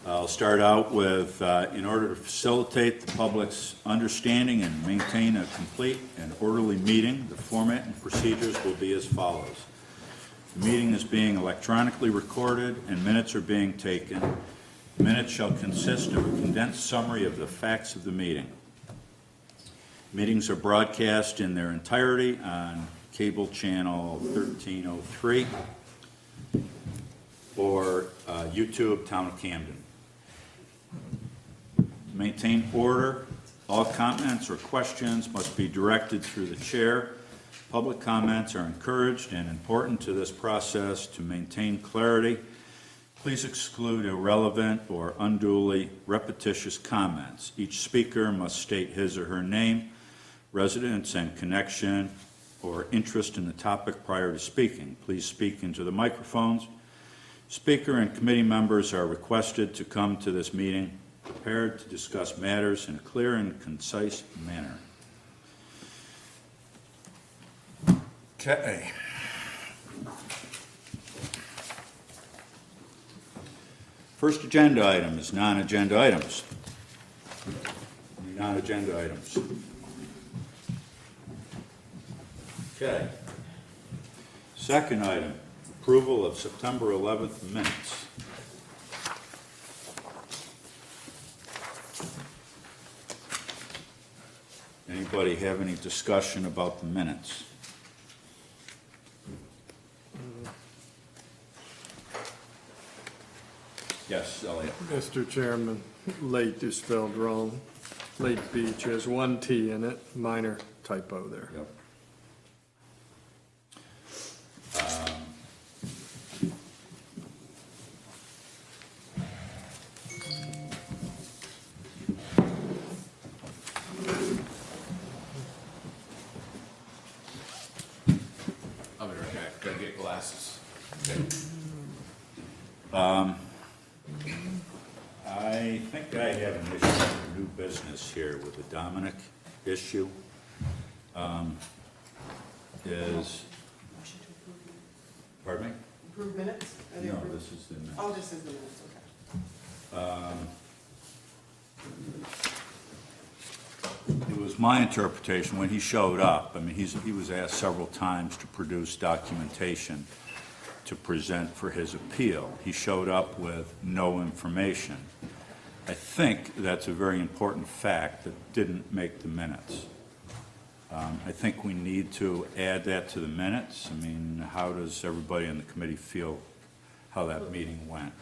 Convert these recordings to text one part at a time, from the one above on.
I'll start out with, in order to facilitate the public's understanding and maintain a complete and orderly meeting, the format and procedures will be as follows. The meeting is being electronically recorded and minutes are being taken. Minutes shall consist of a condensed summary of the facts of the meeting. Meetings are broadcast in their entirety on cable channel 1303 or YouTube, Town of Camden. To maintain order, all comments or questions must be directed through the chair. Public comments are encouraged and important to this process. To maintain clarity, please exclude irrelevant or unduly repetitious comments. Each speaker must state his or her name, residence and connection, or interest in the topic prior to speaking. Please speak into the microphones. Speaker and committee members are requested to come to this meeting prepared to discuss matters in a clear and concise manner. Okay. First agenda item is non-agenda items. Any non-agenda items? Okay. Second item, approval of September 11th minutes. Anybody have any discussion about the minutes? Yes, Elliot. Mr. Chairman, late is spelled wrong. Late Beach has one T in it, minor typo there. Yep. I'll be right back. Gotta get glasses. I think I have an issue with new business here with the Dominic issue. Pardon me? Approve minutes? Are they No, approved? this is the minutes. Oh, this is the minutes, okay. It was my interpretation, when he showed up, I mean, he was asked several times to produce documentation to present for his appeal. He showed up with no information. I think that's a very important fact that didn't make the minutes. I think we need to add that to the minutes. I mean, how does everybody in the committee feel how that meeting went?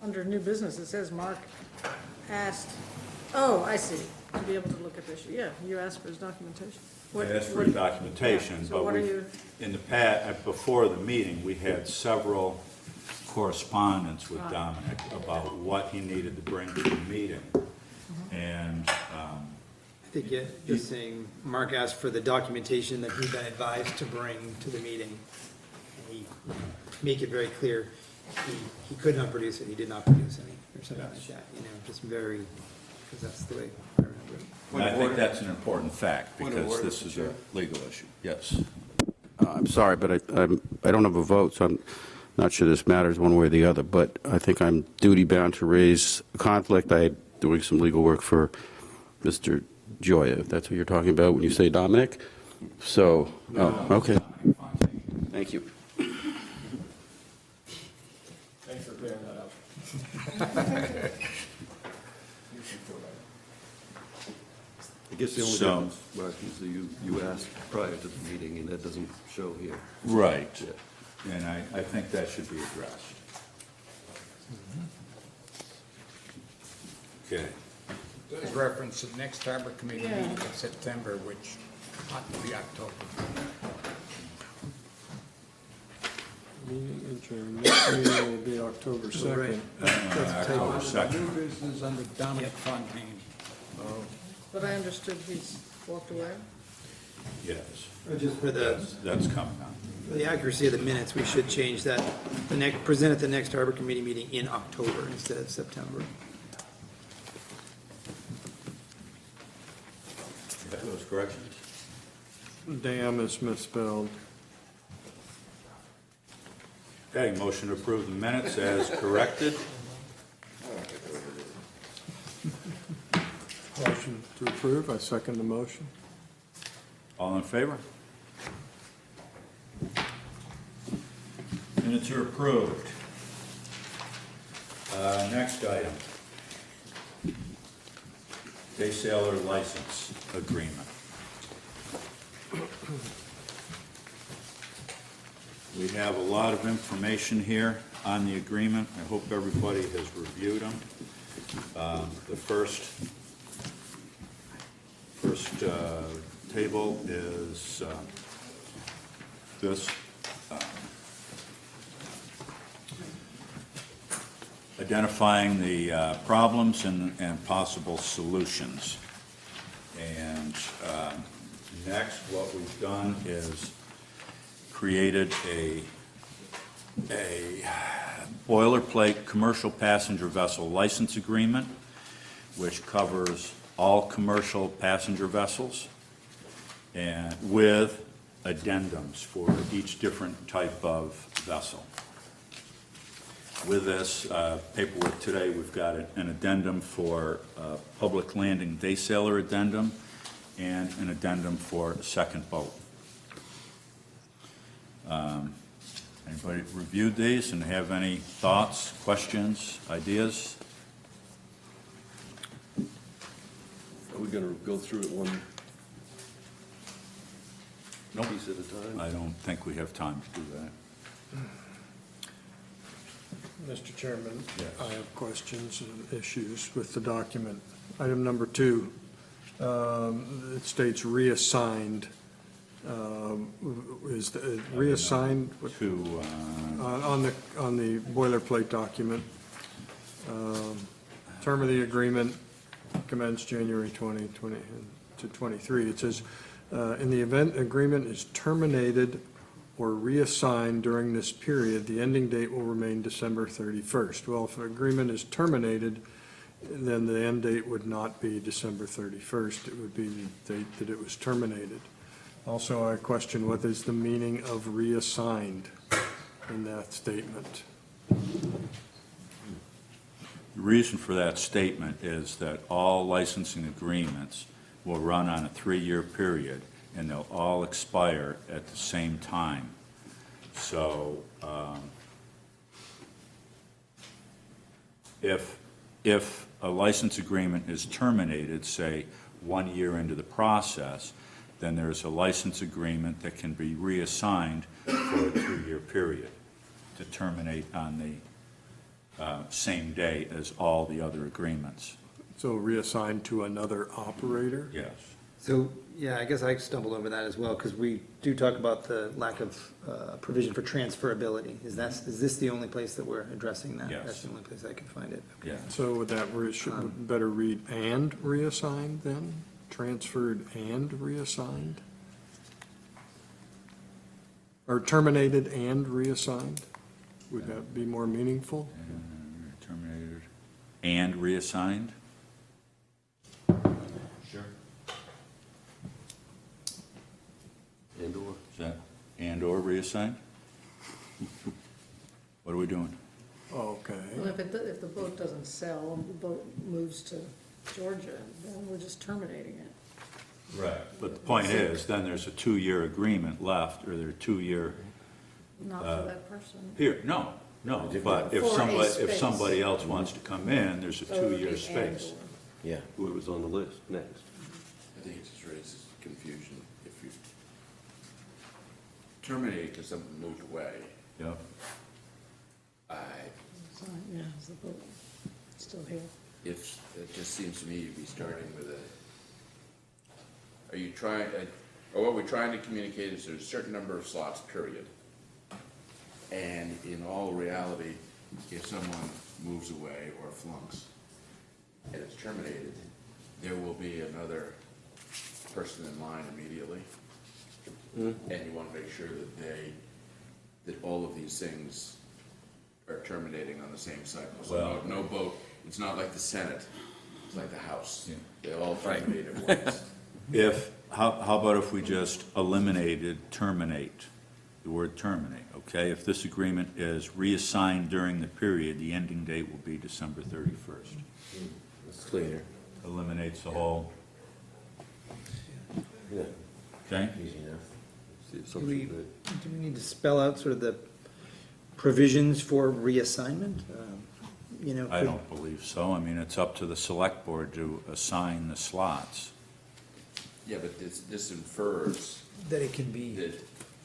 Under new business, it says Mark asked, oh, I see, to be able to look at this. Yeah, you asked for his documentation. I asked for documentation, yeah, so but what are we, you- in the past, before the meeting, we had several correspondence with Dominic about what he needed to bring to the meeting. And, I think just saying, Mark asked for the documentation that he'd been advised to bring to the meeting. And he make it very clear, he could not produce it, he did not produce any, or something like that, you know, just very, because that's the way I remember it. and I think that's an important fact, because this is a legal issue. Yes. I'm sorry, but I don't have a vote, so I'm not sure this matters one way or the other, but I think I'm duty-bound to raise a conflict. I'm doing some legal work for Mr. Joya, if that's what you're talking about when you say Dominic. So, oh, okay. Thank you. Thanks for clearing that up. I guess the only So- difference, Mark, is that you asked prior to the meeting, and that doesn't show here. Right. Yeah. And I think that should be addressed. Okay. There's reference to the next Harbor Committee meeting in September, which ought to be October. Meeting adjourned. Next meeting will be October 2nd. October 2nd. New business under Dominic Fontaine. But I understood he's walked away. Yes. Or just for the, That's coming up. for the accuracy of the minutes, we should change that, present at the next Harbor Committee meeting in October instead of September. Those corrections? Dam is misspelled. Okay, motion to approve the minutes as corrected. motion to approve. I second the motion. All in favor? Minutes are approved. Next item. Day sailor license agreement. We have a lot of information here on the agreement. I hope everybody has reviewed them. The first table is this. Identifying the problems and possible solutions. And next, what we've done is created a boilerplate commercial passenger vessel license agreement, which covers all commercial passenger vessels, and with addendums for each different type of vessel. With this paperwork today, we've got an addendum for public landing day sailor addendum and an addendum for a second boat. Anybody reviewed these and have any thoughts, questions, ideas? Are we gonna go through it one piece at a time? I don't think we have time to do that. Mr. Chairman, Yes. I have questions and issues with the document. Item number 2, it states reassigned. Is the reassigned To, on the boilerplate document? Term of the agreement commenced January 2020 to 23. It says, in the event agreement is terminated or reassigned during this period, the ending date will remain December 31st. Well, if an agreement is terminated, then the end date would not be December 31st. It would be the date that it was terminated. Also, I question what is the meaning of reassigned in that statement? the reason for that statement is that all licensing agreements will run on a 3-year period, and they'll all expire at the same time. So, if a license agreement is terminated, say, 1 year into the process, then there's a license agreement that can be reassigned for a 2-year period to terminate on the same day as all the other agreements. So reassigned to another operator? Yes. So, yeah, I guess I stumbled over that as well, because we do talk about the lack of provision for transferability. Is this the only place that we're addressing that? Yes. That's the only place I could find it. Okay. Yeah. So would that, should better read and reassigned then? Transferred and reassigned? Or terminated and reassigned? Would that be more meaningful? Terminated and reassigned? Sure. And/or? Is that and/or reassigned? What are we doing? Okay. Well, if the boat doesn't sell, and the boat moves to Georgia, then we're just terminating it. Right. But the point is, then there's a 2-year agreement left, or there's a 2-year Not for that person. here, no, but if For a if space. somebody else wants to come in, there's a So it would 2-year be space. and/or. Yeah. Who was on the list next? I think it just raises confusion if you terminate because something moved away. Yep. So, yeah, is the boat still here? If, it just seems to me you'd be starting with are you trying, or what we're trying to communicate is there's a certain number of slots, period. And in all reality, if someone moves away or flunks and it's terminated, there will be another person in line immediately. And you want to make sure that all of these things are terminating on the same cycle. So Well- no boat, it's not like the Senate, it's like the House. Yeah. They all terminate at once. How about if we just eliminated terminate, the word terminate, okay? If this agreement is reassigned during the period, the ending date will be December 31st. It's cleaner. eliminates the whole, Yeah, okay? easy enough. It's the Do assumption we, that- do we need to spell out sort of the provisions for reassignment? You know, I don't believe so. I mean, it's up to the select board to assign the slots. Yeah, but this infers that it can be, that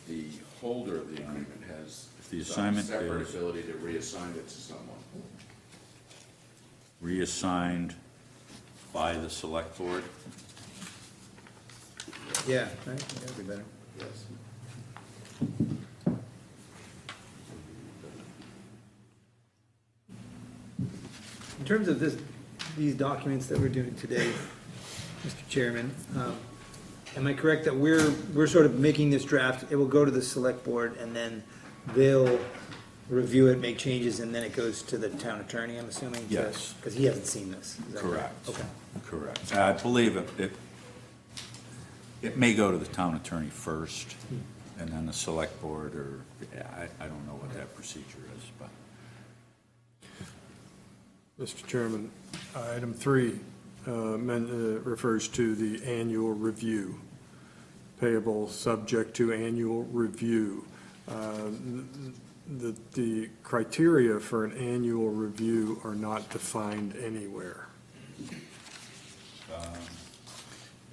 the holder of the agreement has If the some assignment separate is ability to reassign it to someone. reassigned by the select board, yeah, right, that'd be better. Yes. In terms of these documents that we're doing today, Mr. Chairman, am I correct that we're sort of making this draft, it will go to the select board, and then they'll review it, make changes, and then it goes to the town attorney, I'm assuming? Yes. Because he hasn't seen this. Is that correct. Okay. Correct. I believe it may go to the town attorney first, and then the select board, or, yeah, I don't know what that procedure is, but. Mr. Chairman, item 3 refers to the annual review, payable subject to annual review. The criteria for an annual review are not defined anywhere.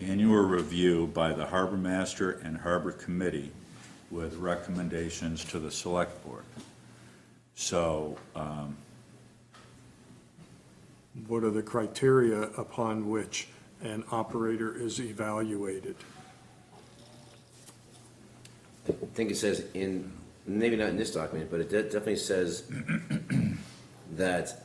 Annual review by the harbor master and harbor committee with recommendations to the select board. So, What are the criteria upon which an operator is evaluated? I think it says in, maybe not in this document, but it definitely says that,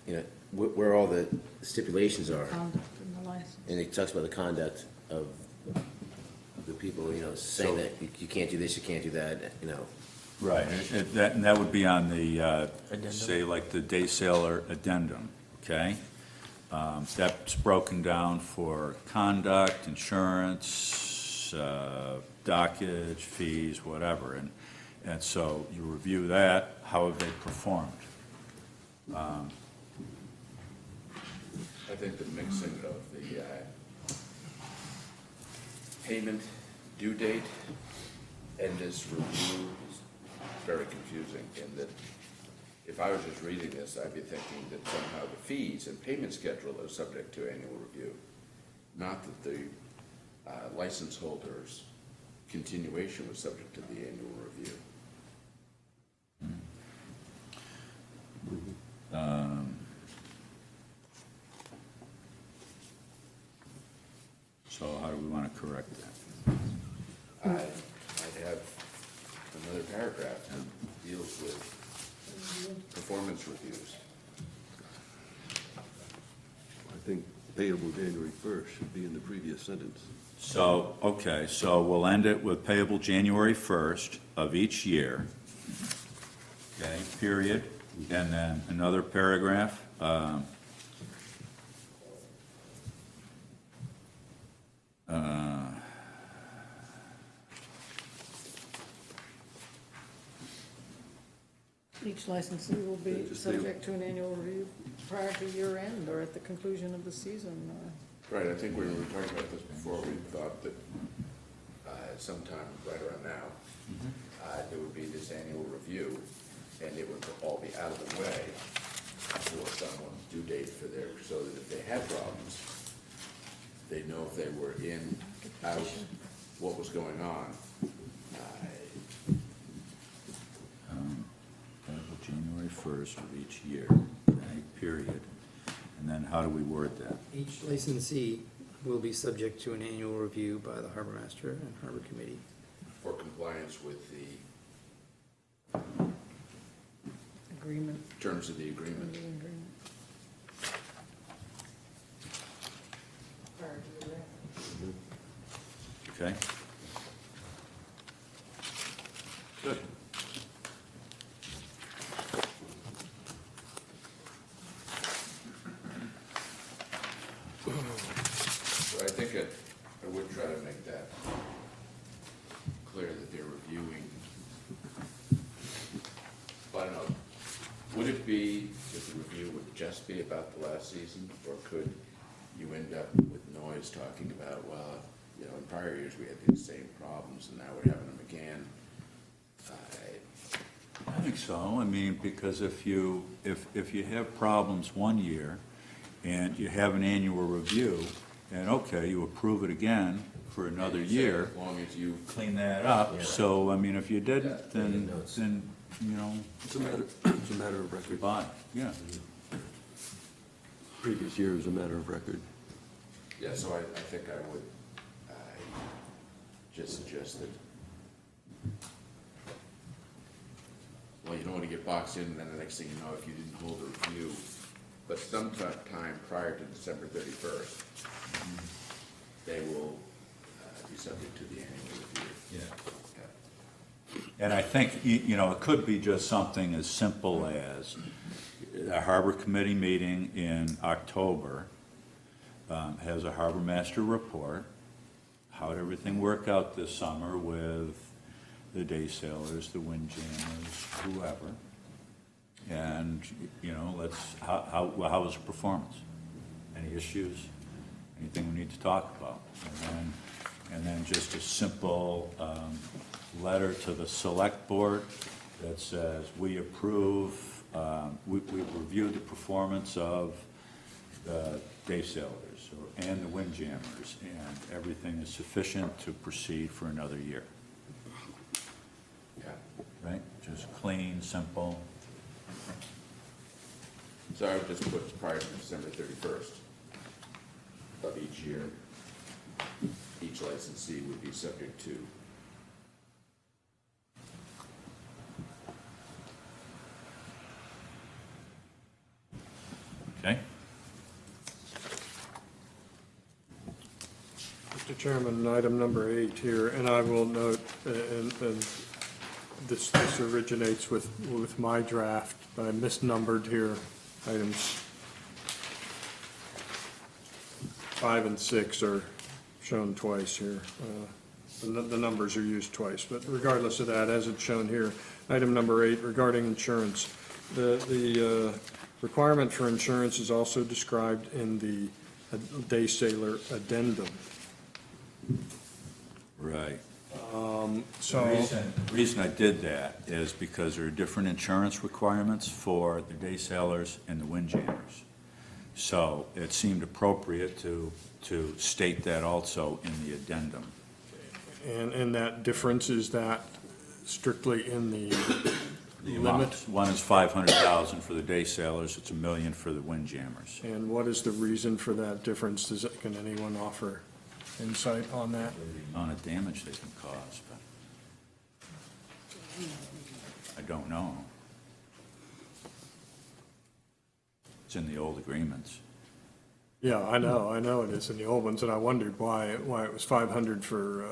you know, where all the stipulations are. Conduct and the license. And it talks about the conduct of the people, you know, saying that you can't do this, you can't do that, you know. right, and that would be on the, say, like the day sailor addendum, okay? That's broken down for conduct, insurance, dockage, fees, whatever, and so you review that, how have they performed? I think the mixing of the payment due date and this review is very confusing in that if I was just reading this, I'd be thinking that somehow the fees and payment schedule are subject to annual review, not that the license holder's continuation was subject to the annual review. So how do we want to correct that? I'd have another paragraph that deals with performance reviews. I think payable January 1st should be in the previous sentence. So, okay, so we'll end it with payable January 1st of each year, okay, period, and then another paragraph. Each licensee will be Just say- subject to an annual review prior to year end or at the conclusion of the season. Right, I think when we were talking about this before, we thought that sometime right around now, there would be this annual review, and it would all be out of the way for someone's due date for their, so that if they had problems, they know if they were in, out, what was going on. Payable January 1st of each year, okay, period. And then how do we word that? Each licensee will be subject to an annual review by the harbor master and harbor committee. For compliance with the Agreement. terms of the agreement. Agreement. Okay? Good. So I think I would try to make that clear that they're reviewing. But I don't know, would it be, that the review would just be about the last season, or could you end up with noise talking about, well, you know, in prior years, we had these same problems, and now we're having them again? I think so. I mean, because if you have problems one year and you have an annual review, and okay, you approve it again for another year, As long as you, clean that up. So, I mean, if you didn't, then, you know, It's a matter of record. goodbye. Yeah. Previous year is a matter of record. yeah, so I think I would just suggest that, well, you don't want to get boxed in, and then the next thing you know, if you didn't hold a review, but sometime prior to December 31st, they will be subject to the annual review. Yeah. And I think, you know, it could be just something as simple as a harbor committee meeting in October has a harbor master report. How'd everything work out this summer with the day sailors, the windjammers, whoever? And, you know, how was the performance? Any issues? Anything we need to talk about? And then just a simple letter to the select board that says, we approve, we've reviewed the performance of the day sailors and the windjammers, and everything is sufficient to proceed for another year. Yeah. Right? Just clean, simple. So I would just put prior to December 31st of each year, each licensee would be subject to. Okay? Mr. Chairman, item number 8 here, and I will note, and this originates with my draft, but I misnumbered here, items 5 and 6 are shown twice here. The numbers are used twice, but regardless of that, as it's shown here, item number 8 regarding insurance. The requirement for insurance is also described in the day sailor addendum. Right. So, The reason I did that is because there are different insurance requirements for the day sailors and the windjammers. So it seemed appropriate to state that also in the addendum. and that difference, is that strictly in the The limit? amounts, one is 500,000 for the day sailors, it's $1 million for the windjammers. And what is the reason for that difference? Can anyone offer insight on that? Amount of damage they can cause, but I don't know. It's in the old agreements. Yeah, I know it is in the old ones, and I wondered why it was 500 for,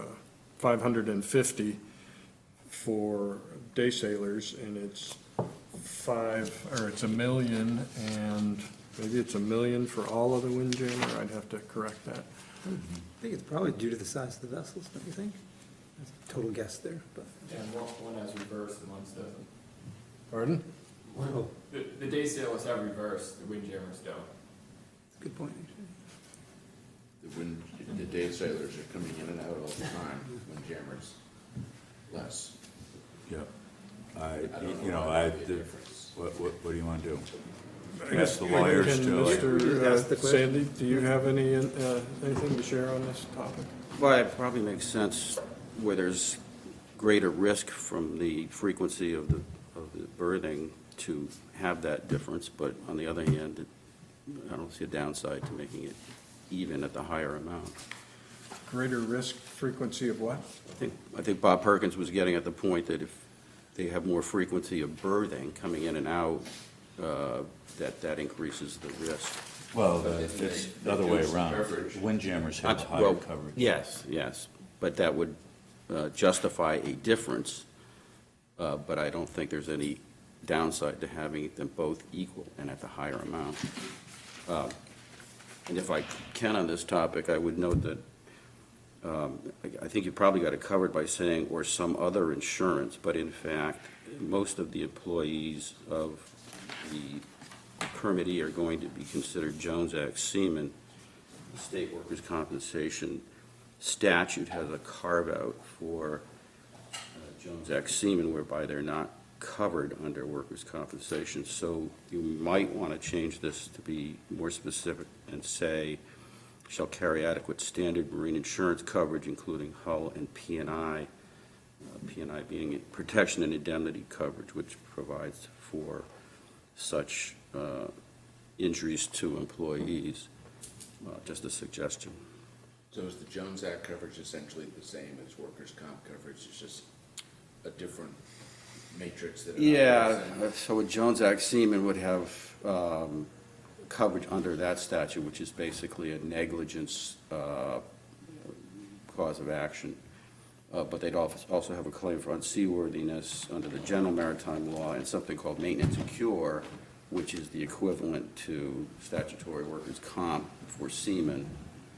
550 for day sailors, and it's it's $1 million, and maybe it's $1 million for all of the windjammer. I'd have to correct that. I think it's probably due to the size of the vessels, don't you think? That's a total guess there, but. And one has reverse and one's doesn't. Pardon? Oh, The day sailors have reverse, the windjammers don't. good point, actually. The day sailors are coming in and out all the time, windjammers less. Yep. I don't know why there'd be a difference. What do you want to do? I guess Ask the lawyers can to, Ask the Mr. question. Sandy, do you have anything to share on this topic? Well, it probably makes sense where there's greater risk from the frequency of the berthing to have that difference, but on the other hand, I don't see a downside to making it even at the higher amount. Greater risk frequency of what? I think Bob Perkins was getting at the point that if they have more frequency of berthing coming in and out, that increases the risk. well, it's the other way around. Coverage. Windjammers have higher Well, coverage. Yes, but that would justify a difference, but I don't think there's any downside to having them both equal and at the higher amount. And if I can on this topic, I would note that I think you probably got it covered by saying, or some other insurance, but in fact, most of the employees of the permittee are going to be considered Jones Act seamen, the state workers' compensation statute has a carve-out for Jones Act seamen whereby they're not covered under workers' compensation. So you might want to change this to be more specific and say, shall carry adequate standard marine insurance coverage, including hull and P&I, P&I being protection and indemnity coverage, which provides for such injuries to employees. Just a suggestion. So is the Jones Act coverage essentially the same as workers' comp coverage? It's just a different matrix that? So a Jones Act seaman would have coverage under that statute, which is basically a negligence cause of action. But they'd also have a claim for unseaworthiness under the general maritime law and something called maintenance and cure, which is the equivalent to statutory workers' comp for seamen.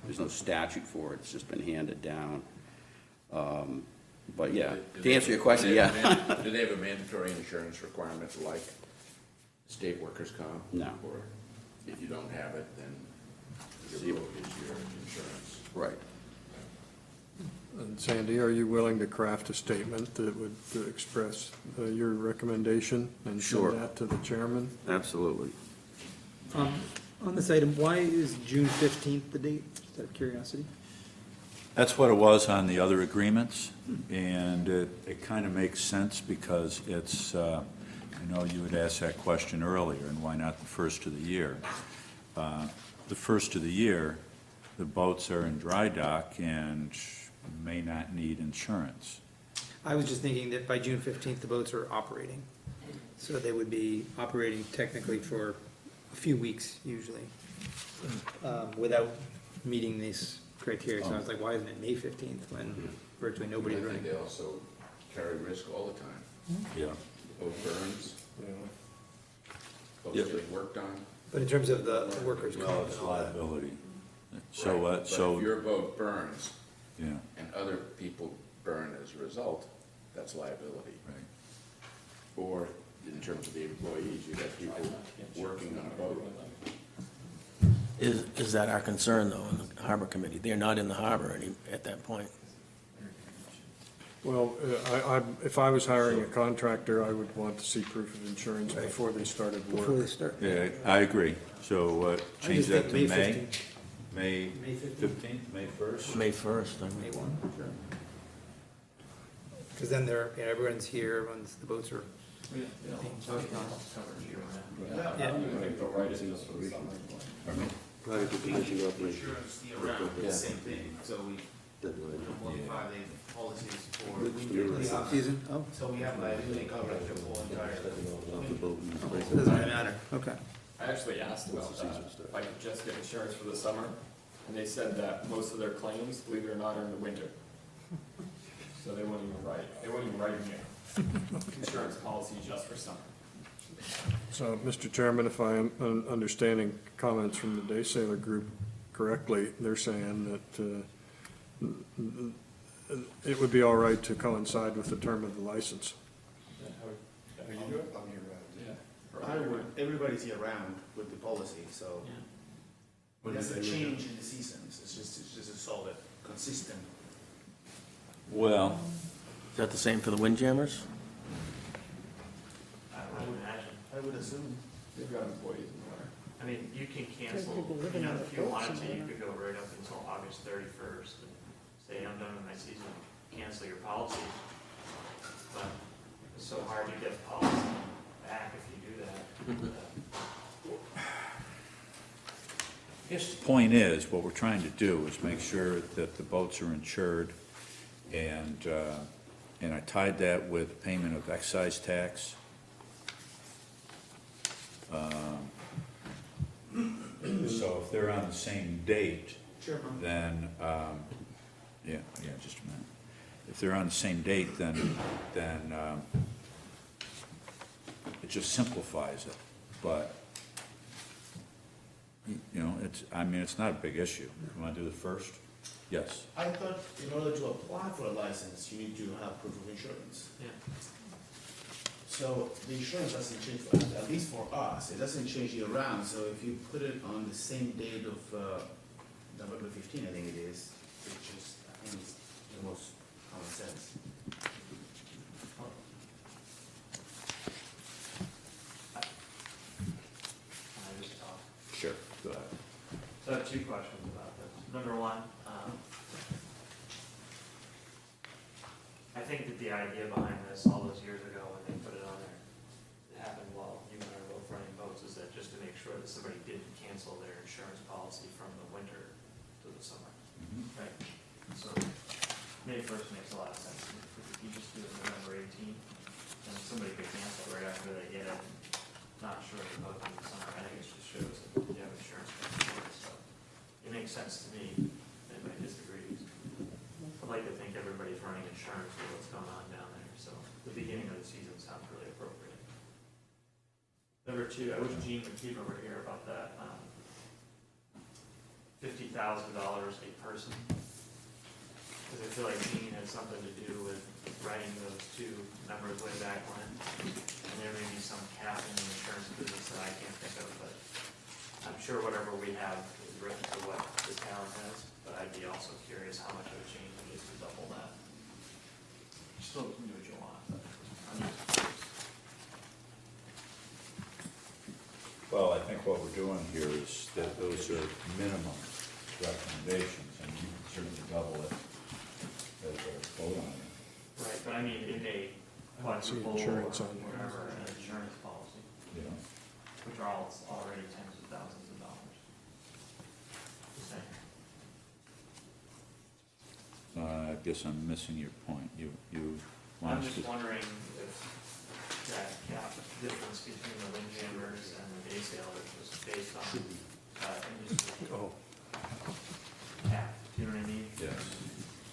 There's no statute for it, it's just been handed down. But yeah, to answer your question, Do yeah. they have a mandatory insurance requirement like state workers' comp? No. Or if you don't have it, then your boat is your insurance? Right. And Sandy, are you willing to craft a statement that would express your recommendation and Sure. send that to the chairman? Absolutely. On this item, why is June 15th the date? Just out of curiosity. That's what it was on the other agreements, and it kind of makes sense because it's, I know you had asked that question earlier, and why not the first of the year? The first of the year, the boats are in dry dock and may not need insurance. I was just thinking that by June 15th, the boats are operating. So they would be operating technically for a few weeks usually, without meeting these criteria. So I was like, why isn't it May 15th when virtually nobody's I think running? they also carry risk all the time. Yeah. Boat burns, boats Yep. getting worked on. But in terms of the workers' Well, comp it's and all that. liability. So, Right, but so, if your boat burns yeah, and other people burn as a result, that's liability. right. Or in terms of the employees, you have people working on a boat. Is that our concern, though, in the harbor committee? They're not in the harbor at that point. Well, if I was hiring a contractor, I would want to see proof of insurance before they started Before they work. start. Yeah, I agree. So change just that think to May May? 15th. May May 15th. 15th, May 1st? May 1st, I May mean. 1, sure. Because then they're, yeah, everyone's here, everyone's, the boats are being worked on. Yeah. Prior to commencing operation. Same thing, so we modify the policies for The off-season, oh, so we have liability coverage for the whole entire. so it doesn't really matter, okay. I actually asked about that, if I could just get insurance for the summer, and they said that most of their claims, believe it or not, are in the winter. So they wouldn't even write me a insurance policy just for summer. So, Mr. Chairman, if I am understanding comments from the Day Sailor Group correctly, they're saying that it would be all right to coincide with the term of the license. How you do it? I'm year round. Yeah. I would, everybody's year round with the policy, so. It doesn't change in the seasons, it's just a solid, consistent. Well, Is that the same for the windjammers? I would imagine, I would assume. They've got employees in the winter. I mean, you can cancel, people living you know, on if the you boats wanted in to, the you winter. could go right up until August 31st and say, I'm done with my season, cancel your policy. But it's so hard to get the policy back if you do that. I guess the point is, what we're trying to do is make sure that the boats are insured, and I tied that with payment of excise tax. So if they're on the same date, Sure. then, yeah, just a minute. If they're on the same date, then it just simplifies it, but, you know, it's not a big issue. You wanna do the first? Yes. I thought in order to apply for a license, you need to have proof of insurance. Yeah. So the insurance doesn't change, at least for us, it doesn't change year round, so if you put it on the same date of, November 15, I think it is, which is, I think it's the most common sense. I just talk. Sure, go ahead. So I have two questions about this. Number one, I think that the idea behind this all those years ago when they put it on there, it happened while you and I were both running boats, is that just to make sure that somebody didn't cancel their insurance policy from the winter to the summer, right? So May 1st makes a lot of sense. If you just do it November 18th, then somebody could cancel right after they get it, not sure if they're both in the summer. I think it just shows that you have insurance coverage, so it makes sense to me. Anybody disagrees? I'd like to think everybody's running insurance with what's going on down there, so the beginning of the season sounds really appropriate. Number two, I wish Gene McKeever were here about that, $50,000 a person. Because I feel like Gene had something to do with writing those two numbers way back when. And there may be some cap in the insurance business that I can't think of, but I'm sure whatever we have is written to what the town has, but I'd be also curious how much of a change it is to double that. Still can do what you want, but I'm just curious. Well, I think what we're doing here is that those are minimum recommendations, and you can certainly double it as a vote on it. Right, but I mean, in a quadruple or insurance on there. whatever, an insurance policy, You know? which are all already tens of thousands of dollars. Just saying. I guess I'm missing your point. You I'm want just to, wondering if that gap difference between the windjammers and the day sailors was based on, industry Oh, cap, do you know what I mean? yes.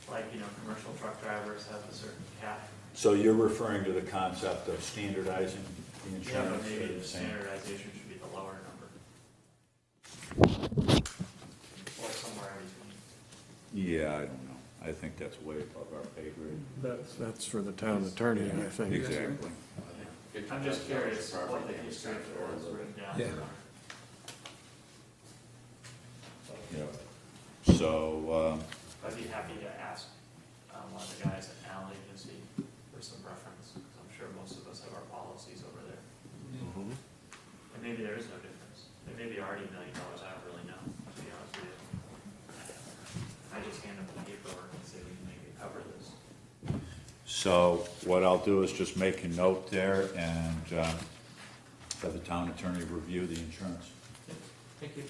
Like, commercial truck drivers have a certain cap. So you're referring to the concept of standardizing the Yeah, but insurance? maybe or the same? standardization should be the lower number. Or somewhere in between. Yeah, I don't know. I think that's way above our pay grade. that's for the town attorney, I think. Exactly. I'm just curious what the history of it was written down. Yeah. Yeah. So, I'd be happy to ask one of the guys at Allen Agency for some reference, because I'm sure most of us have our policies over there. And maybe there is no difference. It may be already $1 million, I don't really know, to be honest with you. I just hand them the paperwork and say we can make it cover this. so what I'll do is just make a note there and have the town attorney review the insurance. Thank you.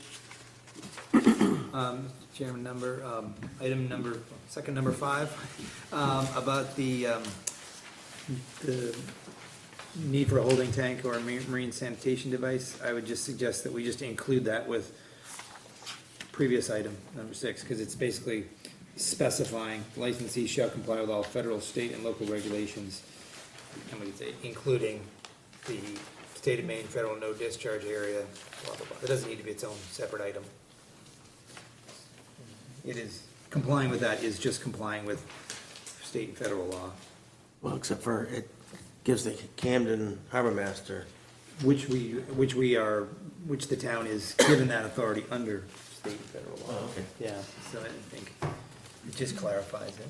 Chairman, item number, second number 5, about the need for a holding tank or a marine sanitation device. I would just suggest that we just include that with previous item, number 6, because it's basically specifying licensees shall comply with all federal, state, and local regulations, and we could say including the state of Maine federal no discharge area, blah, blah, blah. It doesn't need to be its own separate item. It is, complying with that is just complying with state and federal law, Well, except for it gives the Camden Harbor Master, which the town is given that authority under state and federal law. Oh, okay. Yeah, so I think it just clarifies it.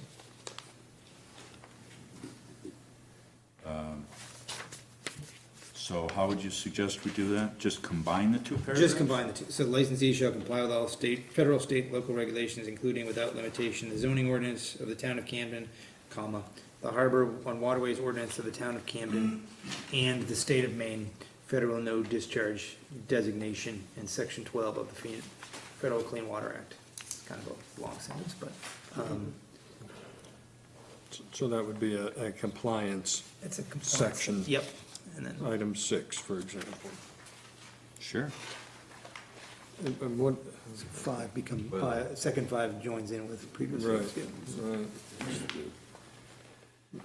So how would you suggest we do that? Just combine the two paragraphs? Just combine the two. So licensees shall comply with all federal, state, local regulations, including without limitation, the zoning ordinance of the town of Camden, comma, the harbor on waterways ordinance of the town of Camden, and the state of Maine federal no discharge designation in section 12 of the Federal Clean Water Act. It's kind of a long sentence, but, So that would be a compliance, it's a compliance. Section. Yep, and then, item 6, for example. Sure. And what, 5 become, second 5 joins in with previous. right, ones, yeah. right.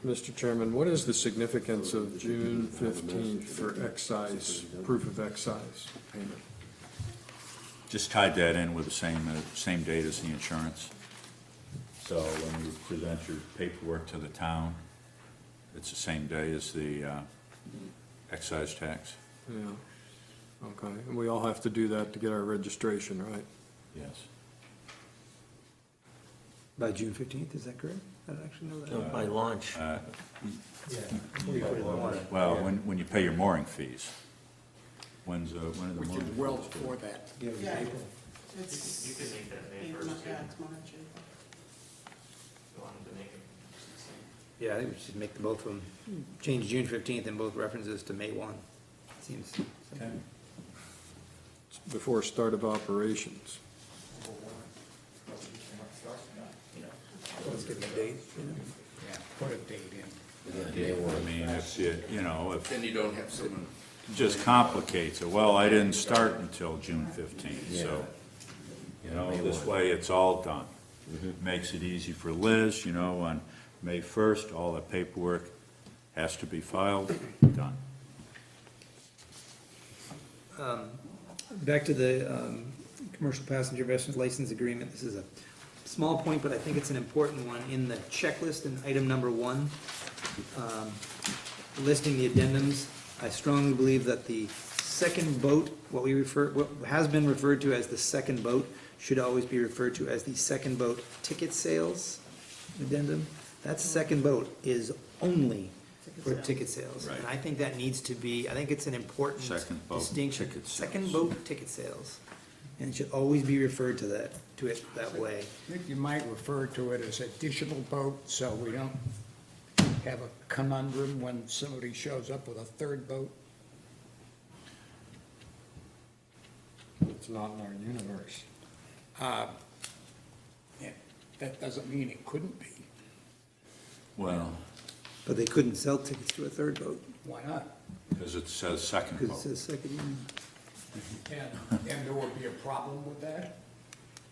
Mr. Chairman, what is the significance of June 15th for excise, proof of excise payment? Just tied that in with the same date as the insurance. So when you present your paperwork to the town, it's the same day as the excise tax. Yeah, okay, and we all have to do that to get our registration, right? Yes. By June 15th, is that correct? I don't actually know No, that. by launch. Yeah. What do you put in the water? Well, when you pay your mooring fees. When are the Which mooring is fees? well before that. Yeah, You it's, could make that May April, 1st too. yeah, it's March, April. You wanted to make it the same. Yeah, I think we should make the both of them, change June 15th and both references to May 1. Seems. Before start of operations. Let's give them a date. Yeah, put a date in. Yeah, May I 1. mean, if if Then you don't have someone, it just complicates it, well, I didn't start until June 15th, so, this way it's all done. Makes it easy for Liz, on May 1st, all the paperwork has to be filed, done. Back to the commercial passenger vessels license agreement. This is a small point, but I think it's an important one. In the checklist in item number 1, listing the addendums, I strongly believe that the second boat, what has been referred to as the second boat, should always be referred to as the second boat ticket sales addendum. That second boat is only for ticket sales. Right. And I think that needs to be, I think it's an important Second boat distinction. ticket sales. Second boat ticket sales. And it should always be referred to it that way. I think you might refer to it as additional boat, so we don't have a conundrum when somebody shows up with a third boat. It's not in our universe. Yeah, that doesn't mean it couldn't be. Well, But they couldn't sell tickets to a third boat, Why not? because it says second because it boat. says second. And there would be a problem with that?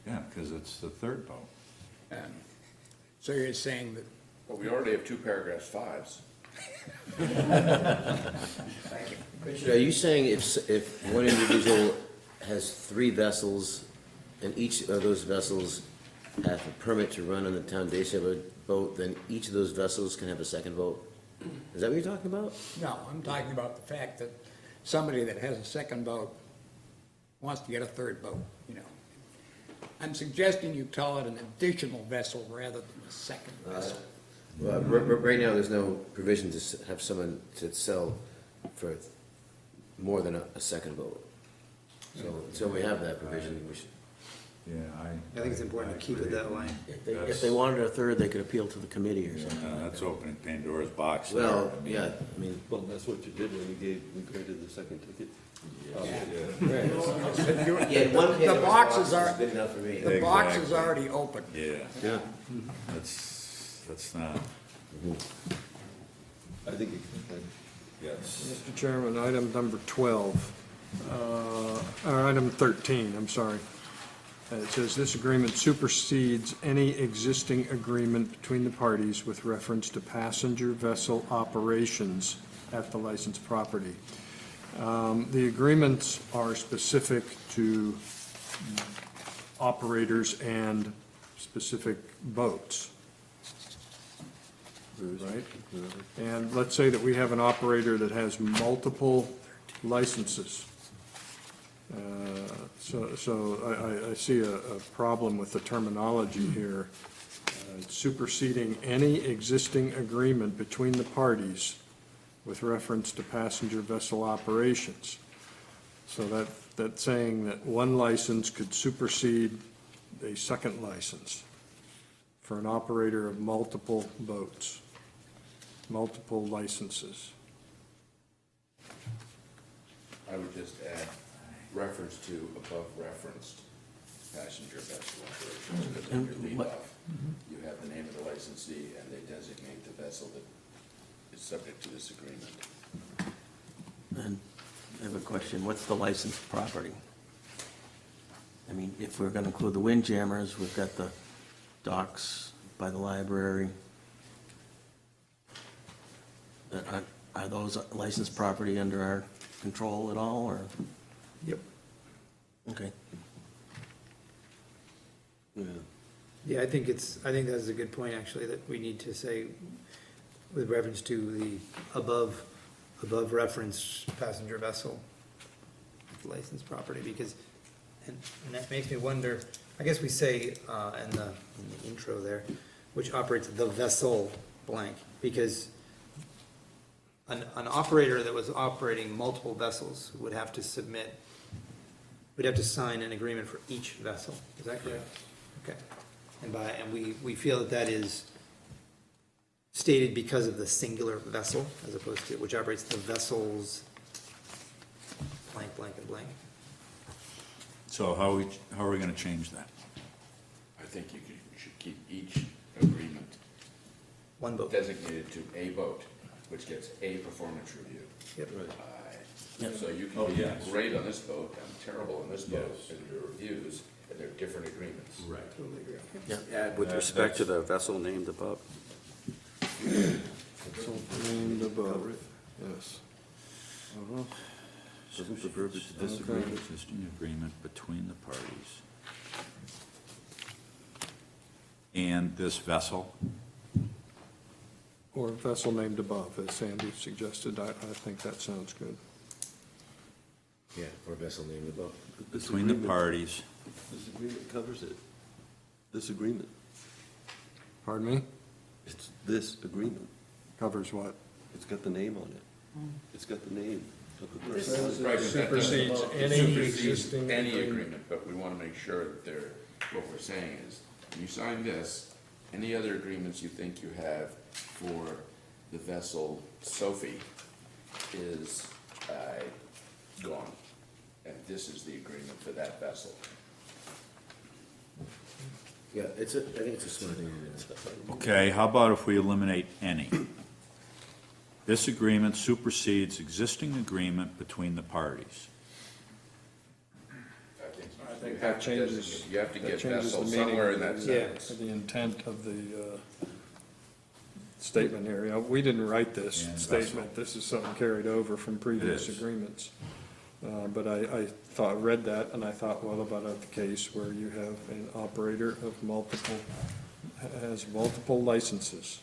Yeah, because it's the third boat. And so you're saying that, well, we already have 2 paragraphs 5s. Richard, are you saying if one individual has 3 vessels, and each of those vessels have a permit to run on the town day sailor boat, then each of those vessels can have a second boat? Is that what you're talking about? no, I'm talking about the fact that somebody that has a second boat wants to get a third boat, I'm suggesting you call it an additional vessel rather than a second vessel. Well, right now, there's no provision to have someone to sell for more than a second boat. So, until we have that provision, we should. Yeah, I think it's important to keep it that way. If they wanted a third, they could appeal to the committee or something. That's opening Pandora's box there. Well, I mean, yeah, I mean, Well, that's what you did when you granted the second ticket. yeah, one The boxes are, is good enough for me. the box is Exactly. already open. Yeah, Yeah, that's not, I think it could. yes. Mr. Chairman, item number 12, or item 13, I'm sorry. It says, "This agreement supersedes any existing agreement between the parties with reference to passenger vessel operations at the licensed property." The agreements are specific to operators and specific boats. Right? And let's say that we have an operator that has multiple licenses. So I see a problem with the terminology here. Superseding any existing agreement between the parties with reference to passenger vessel operations. So that's saying that one license could supersede a second license for an operator of multiple boats, multiple licenses. I would just add reference to above referenced passenger vessel operations, because under the above, you have the name of the licensee and they designate the vessel that is subject to this agreement. And I have a question, what's the licensed property? I mean, if we're gonna include the windjammers, we've got the docks by the library. Are those licensed property under our control at all, or? Yep. Okay. Yeah, I think that's a good point, actually, that we need to say with reference to the above above referenced passenger vessel licensed property, because, and that makes me wonder, I guess we say, in the intro there, which operates the vessel blank, because an operator that was operating multiple vessels would have to sign an agreement for each vessel, is that correct? Okay, and we feel that is stated because of the singular vessel, as opposed to, which operates the vessels blank, blank, and blank. So how are we gonna change that? I think you should keep each agreement One boat. designated to a boat, which gets a performance review. Yep. So you Oh, can be yes. great on this boat, and terrible on this boat, Yes. and your reviews, and they're different agreements. Right. Add with respect to the vessel named above. So named above, yes. Doesn't the verbiage This disagree? existing agreement between the parties and this vessel. Or vessel named above, as Sandy suggested, I think that sounds good. Yeah, or vessel named above. This Between the agreement- parties. This agreement covers it. This agreement. Pardon me? It's this agreement. Covers what? It's got the name on it. It's got the name of the This- person. Right, but that doesn't- Supersedes it any supersedes existing any agreement. agreement, but we wanna make sure that they're, what we're saying is, when you sign this, any other agreements you think you have for the vessel Sophie is, gone. And this is the agreement for that vessel. Yeah, I think it's a smart thing to do. Okay, how about if we eliminate any? This agreement supersedes existing agreement between the parties. I think that changes. You have to that get changes the vessel meaning somewhere of in that the- sentence. The intent of the statement here. We didn't write this And statement, this is something carried over from previous is. agreements. But I read that, and I thought, well, about the case where you have an operator of has multiple licenses.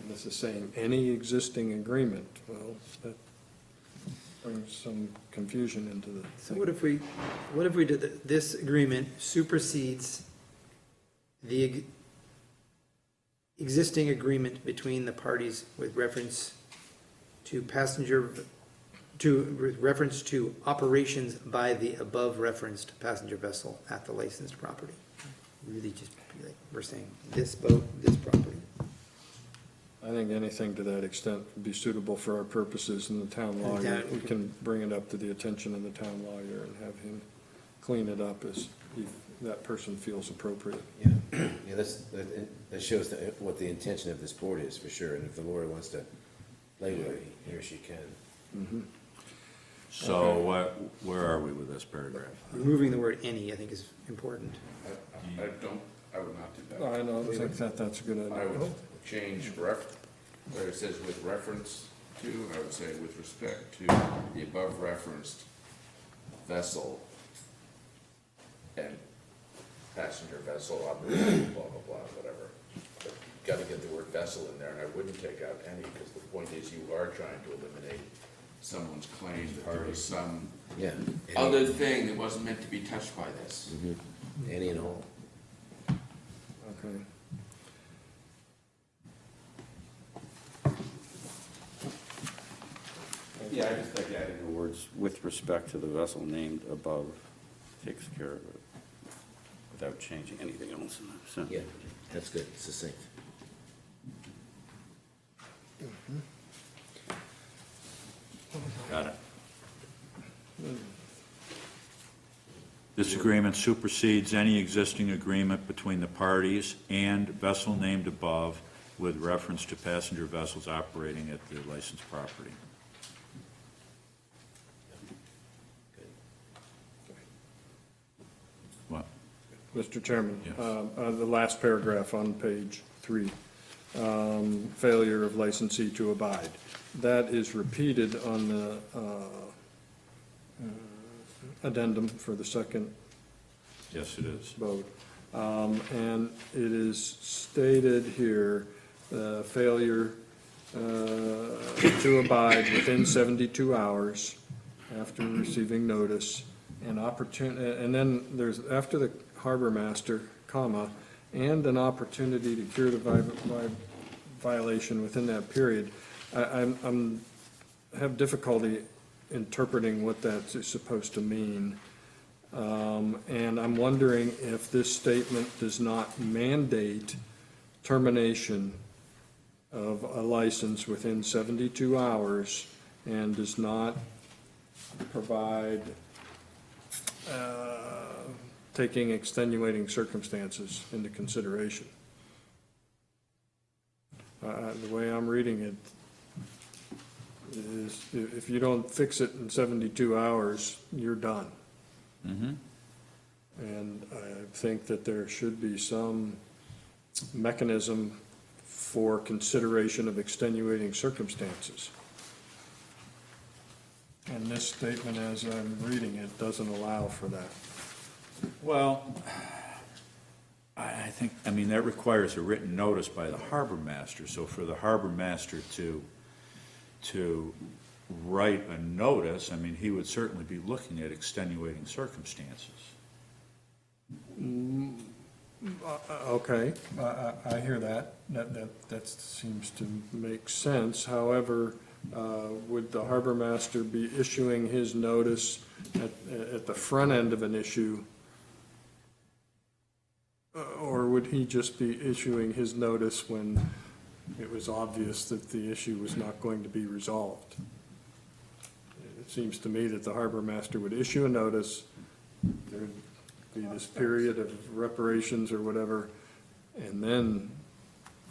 And this is saying any existing agreement, well, that brings some confusion into the So thing. what if we did, this agreement supersedes the existing agreement between the parties with reference to with reference to operations by the above referenced passenger vessel at the licensed property? Really just, be like, we're saying this boat, this property. I think anything to that extent would be suitable for our purposes in the town lawyer. that- We can bring it up to the attention of the town lawyer and have him clean it up as that person feels appropriate. Yeah, yeah, that shows what the intention of this board is, for sure, and if the lawyer wants to label it, he or she can. So where are we with this paragraph? Removing the word any, I think, is important. I would not do that. I don't think that's a good I idea. would change where it says with reference to, and I would say with respect to the above referenced vessel and passenger vessel operating, blah, blah, blah, whatever. But you gotta get the word vessel in there, and I wouldn't take out any, because the point is you are trying to eliminate someone's claim that there was some Yeah. other thing that wasn't meant to be touched by this. Any and all. Okay. Yeah, I just think adding the words with respect to the vessel named above takes care of it without changing anything else in that sentence. Yeah, that's good, succinct. Got it. This agreement supersedes any existing agreement between the parties and vessel named above with reference to passenger vessels operating at the licensed property. What? Mr. Chairman, Yes. the last paragraph on page 3, failure of licensee to abide. That is repeated on the addendum for the second Yes, it is. vote. And it is stated here, failure to abide within 72 hours after receiving notice, and then there's, after the harbor master, comma, and an opportunity to cure the violation within that period. I'm have difficulty interpreting what that's supposed to mean. And I'm wondering if this statement does not mandate termination of a license within 72 hours and does not provide taking extenuating circumstances into consideration. The way I'm reading it is, if you don't fix it in 72 hours, you're done. And I think that there should be some mechanism for consideration of extenuating circumstances. And this statement, as I'm reading it, doesn't allow for that. Well, I think, I mean, that requires a written notice by the harbor master, so for the harbor master to write a notice, I mean, he would certainly be looking at extenuating circumstances. Okay, I hear that. That seems to make sense. However, would the harbor master be issuing his notice at the front end of an issue? Or would he just be issuing his notice when it was obvious that the issue was not going to be resolved? It seems to me that the harbor master would issue a notice, there'd be this period of reparations or whatever, and then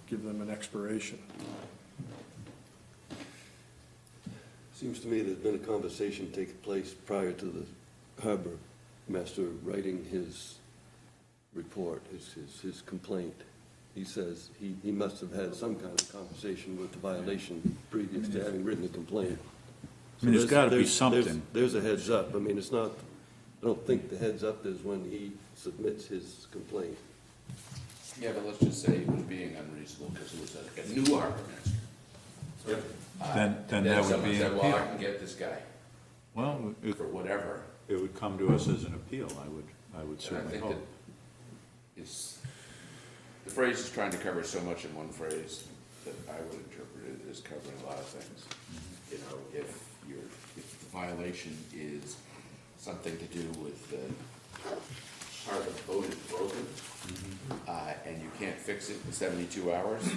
give them an expiration. Seems to me there's been a conversation taking place prior to the harbor master writing his report, his complaint. He says he must have had some kind of conversation with the violation previous to having written the complaint. I mean, there's gotta be something. There's a heads up. I mean, it's not, I don't think the heads up is when he submits his complaint. Yeah, but let's just say he was being unreasonable because it was like a new harbor master. Then that would someone be an said, well, I appeal. can get this guy Well, for whatever. it would come to us as an appeal, I would And I certainly think hope. that it's, the phrase is trying to cover so much in one phrase that I would interpret it as covering a lot of things. You know, if the violation is something to do with the part of the boat is broken, and you can't fix it in 72 hours,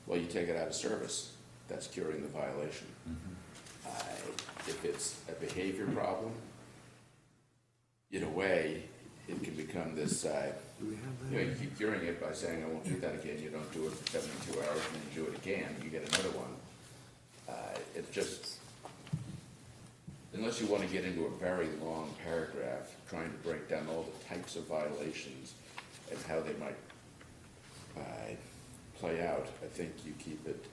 well, you take it out of service. That's curing the violation. If it's a behavior problem, in a way, it can become this, you know, you keep curing it by saying, I won't do that again, you don't do it for 72 hours, and then you do it again, you get another one. It just, unless you want to get into a very long paragraph trying to break down all the types of violations and how they might play out, I think you keep it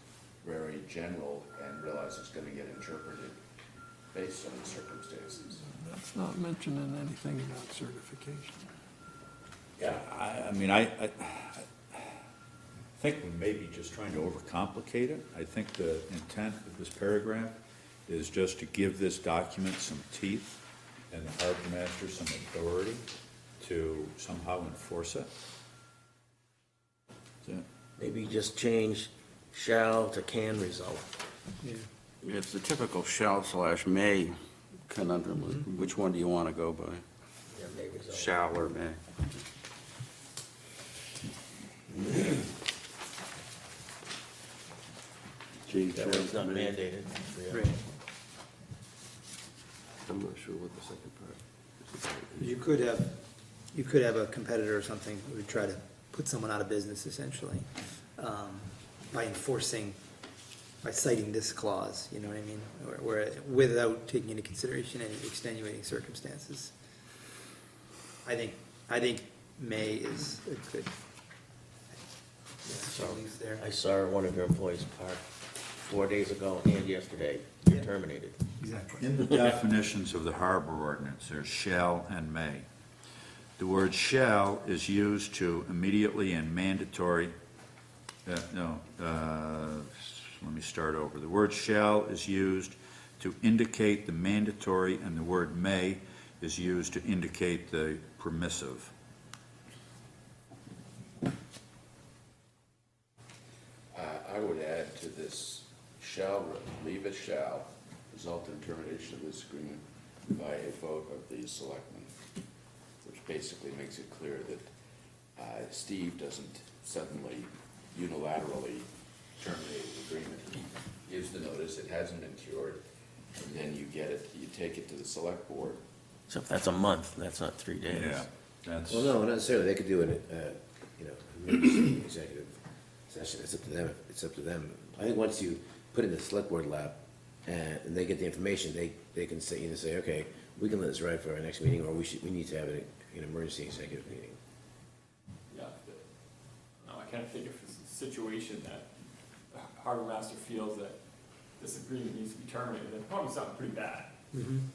very general and realize it's going to get interpreted based on the circumstances. That's not mentioning anything about certification. Yeah, I mean, I think we may be just trying to overcomplicate it. I think the intent of this paragraph is just to give this document some teeth and the harbor master some authority to somehow enforce it. That's it. Maybe just change shall to can result. It's the typical shall/may conundrum. Which one do you want to go by? Yeah, may result. Shall or may? Change That way it's not may. mandated. Yeah. Right. I'm not sure what the second part is. You could have a competitor or something who would try to put someone out of business essentially, by enforcing, by citing this clause, you know what I mean? Where, without taking into consideration any extenuating circumstances. I think may is a good. Use there. I saw one of your employees park 4 days ago and yesterday. You're terminated. Exactly. In the definitions of the harbor ordinance, there's shall and may. The word shall is used to immediately and mandatory, let me start over. The word shall is used to indicate the mandatory, and the word may is used to indicate the permissive. I would add to this, shall, leave it shall, result in termination of this agreement by a vote of the selectmen, which basically makes it clear that Steve doesn't suddenly unilaterally terminate the agreement. He gives the notice, it hasn't been cured, and then you get it, you take it to the select board. So if that's a month, that's not 3 days. Yeah, that's, Well, no, not necessarily, they could do an, emergency executive session, it's up to them, it's up to them. I think once you put it in the select board lap, and they get the information, they can say, either say, okay, we can let this ride for our next meeting, or we need to have an emergency executive meeting. Yeah, but, no, I kind of think if it's a situation that the harbor master feels that this agreement needs to be terminated, then probably something pretty bad. And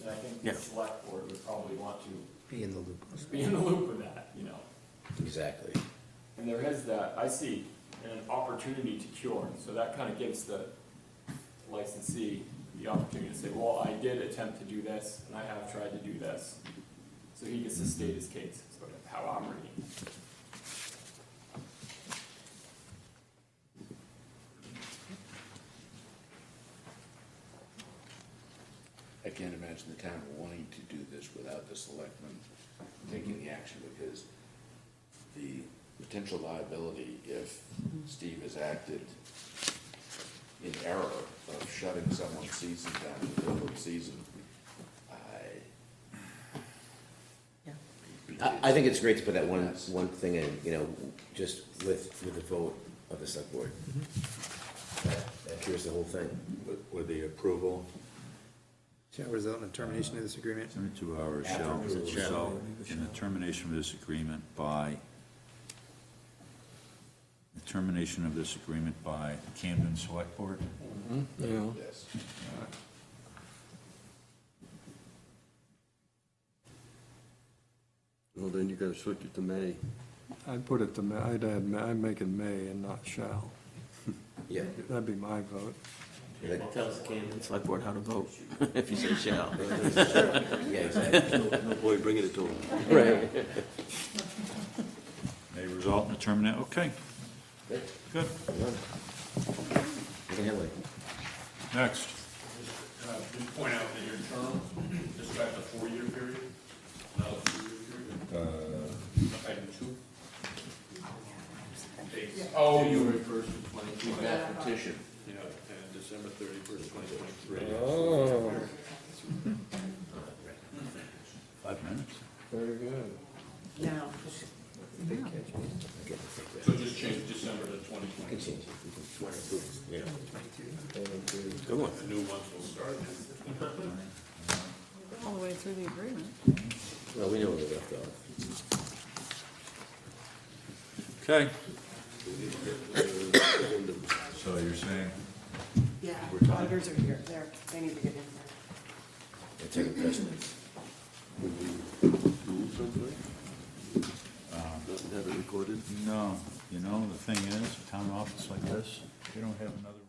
I think Yeah. the select board would probably want to Be in the loop. be in the loop with that, you know? Exactly. And there is that, I see, an opportunity to cure, so that kind of gives the licensee the opportunity to say, well, I did attempt to do this, and I have tried to do this. So he gets to state his case, is sort of how I'm reading. I can't imagine the town wanting to do this without the selectmen taking the action, because the potential liability if Steve has acted in error of shutting someone's season down in the middle of the season, I think it's great to put that one thing in, just with the vote of the select board. That cures the whole thing. with the approval, Shall result in a termination of this agreement. 72 hours After shall approval. result in the termination of this agreement by Camden Select Board. Yeah. yes. Well, then you gotta switch it to May. I'd put it to, I'd make it may and not shall. Yeah. That'd be my vote. Tells the Camden Select Board how to vote, if you say shall. Yeah, exactly. No point bringing it to them. Right. May result in a terminate, okay, good. You can have like, Next. Just point out that your term describes a 4-year period, not a 2-year period. Item 2. Oh, you refer to 22, that petition. Yeah, and December 31st, 2023. Oh, 5 minutes. very good. Now, So just change December to you can 2020. change it. You can, yeah. Good one. The new ones will start. all the way through the agreement. Well, we know where we left off. Okay. So you're saying, Yeah, auditors are here, they need to get in there. They're taking precedence. Would we do something? Not have it recorded? no, the thing is, a town office like this, you don't have another